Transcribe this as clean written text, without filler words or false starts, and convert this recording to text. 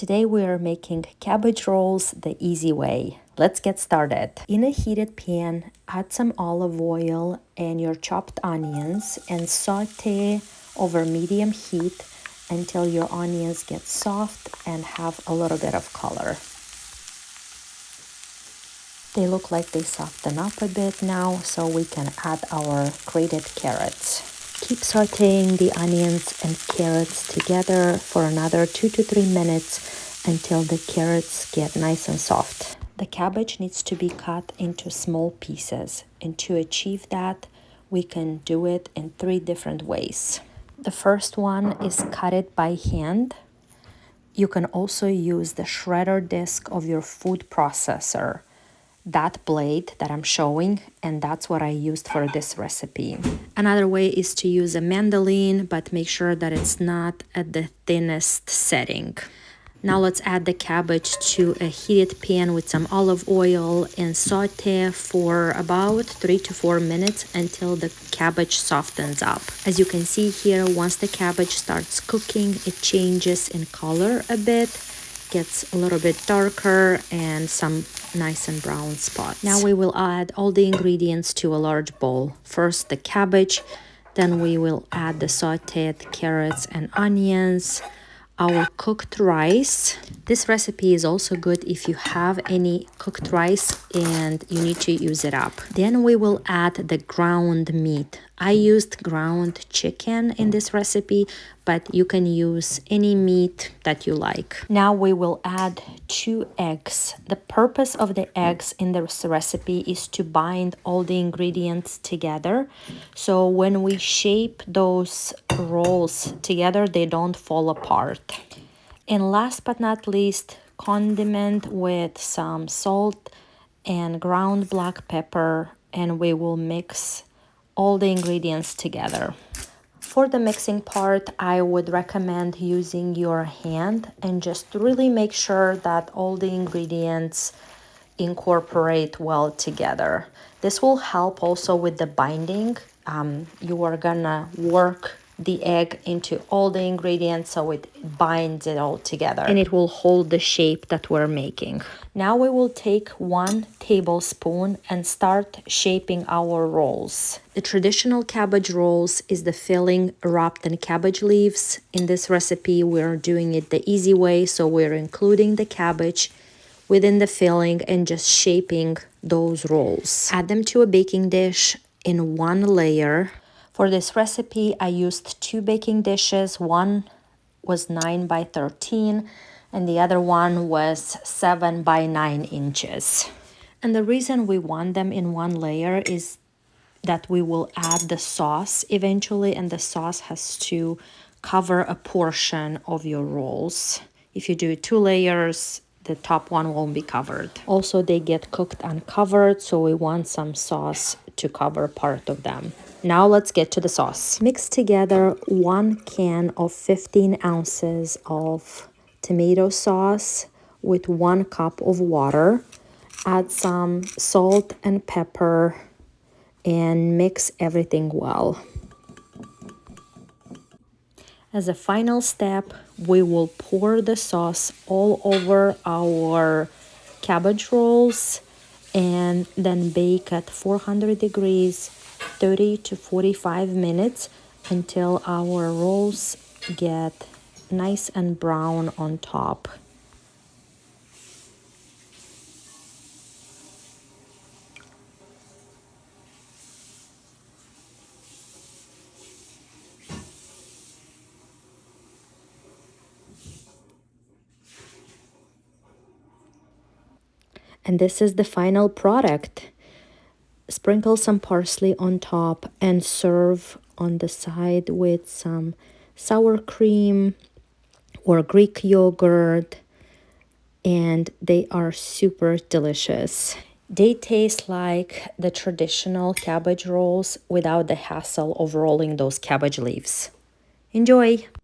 Today we are making cabbage rolls the easy way. Let's get started. In a heated pan, add some olive oil and your chopped onions and saute over medium heat until your onions get soft and have a little bit of color. They look like they soften up a bit now, so we can add our grated carrots. Keep sauteing the onions and carrots together for another 2 to 3 minutes until the carrots get nice and soft. The cabbage needs to be cut into small pieces, and to achieve that, we can do it in 3 different ways. The first one is cut it by hand. You can also use the shredder disc of your food processor. That blade that I'm showing, and that's what I used for this recipe. Another way is to use a mandolin, but make sure that it's not at the thinnest setting. Now let's add the cabbage to a heated pan with some olive oil and saute for about 3 to 4 minutes until the cabbage softens up. As you can see here, once the cabbage starts cooking, it changes in color a bit, gets a little bit darker and some nice and brown spots. Now we will add all the ingredients to a large bowl. First the cabbage, then we will add the sauteed carrots and onions, our cooked rice. This recipe is also good if you have any cooked rice and you need to use it up. Then we will add the ground meat. I used ground chicken in this recipe, but you can use any meat that you like. Now we will add 2 eggs. The purpose of the eggs in this recipe is to bind all the ingredients together. So when we shape those rolls together, they don't fall apart. And last but not least, condiment with some salt and ground black pepper, and we will mix all the ingredients together. For the mixing part, I would recommend using your hand and just really make sure that all the ingredients incorporate well together. This will help also with the binding. You are gonna work the egg into all the ingredients so it binds it all together and it will hold the shape that we're making. Now we will take 1 tablespoon and start shaping our rolls. The traditional cabbage rolls is the filling wrapped in cabbage leaves. In this recipe, we're doing it the easy way, so we're including the cabbage within the filling and just shaping those rolls. Add them to a baking dish in 1 layer. For this recipe, I used 2 baking dishes. One was 9 by 13 and the other one was 7 by 9 inches. And the reason we want them in 1 layer is that we will add the sauce eventually, and the sauce has to cover a portion of your rolls. If you do 2 layers, the top one won't be covered. Also, they get cooked uncovered, so we want some sauce to cover part of them. Now let's get to the sauce. Mix together 1 can of 15 ounces of tomato sauce with 1 cup of water. Add some salt and pepper and mix everything well. As a final step, we will pour the sauce all over our cabbage rolls and then bake at 400 degrees 30 to 45 minutes until our rolls get nice and brown on top. And this is the final product. Sprinkle some parsley on top and serve on the side with some sour cream or Greek yogurt, and they are super delicious. They taste like the traditional cabbage rolls without the hassle of rolling those cabbage leaves. Enjoy!